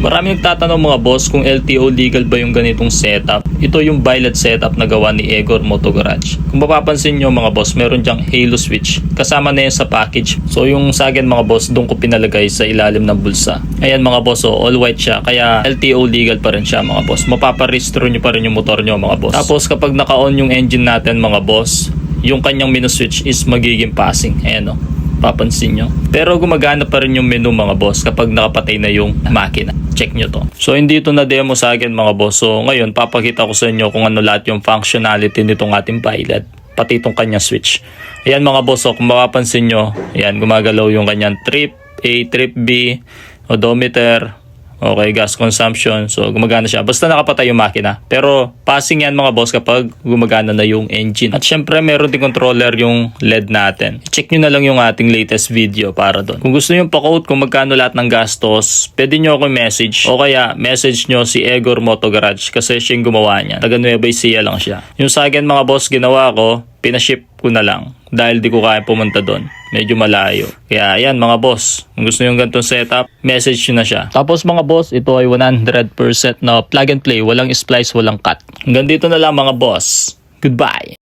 Maraming nagtatanong mga boss kung LTO legal ba yung ganitong setup. Ito yung biled setup na gawa ni Egor Moto Garage. Kung mapapansin nyo mga boss, meron dyang halo switch. Kasama na yan sa package. So yung sa akin mga boss, doon ko pinalagay sa ilalim ng bulsa. Ayan mga boss, all white siya. Kaya LTO legal pa rin siya mga boss. Mapaparehistro nyo pa rin yung motor nyo mga boss. Tapos kapag naka-on yung engine natin mga boss, yung kanyang menu switch is magiging passing. Ayan o. Papansin nyo. Pero gumagana pa rin yung menu mga boss kapag nakapatay na yung makina. Check nyo to. So hindi ito na demo sa akin mga boss. So ngayon papakita ko sa inyo kung ano lahat yung functionality nitong ating pilot. Pati itong kanyang switch. Ayan mga boss. So kung mapapansin nyo, ayan gumagalaw yung kanyang trip A, trip B, odometer. Okay, gas consumption. So, gumagana siya. Basta nakapatay yung makina. Pero, passing yan mga boss kapag gumagana na yung engine. At syempre, meron din controller yung LED natin. Check nyo na lang yung ating latest video para doon. Kung gusto nyo pa-quote kung magkano lahat ng gastos, pwede nyo ako message. O kaya, message nyo si Egor Moto Garage kasi siya yung gumawa niya. Taga Nueva Ecija lang siya. Yung sa akin mga boss, ginawa ko, pinaship ko na lang. Dahil di ko kaya pumunta doon. Medyo malayo. Kaya ayan mga boss. Kung gusto nyo ganitong setup, message nyo na siya. Tapos mga boss, ito ay 100% na plug and play. Walang splice, walang cut. Hanggang dito na lang mga boss. Goodbye.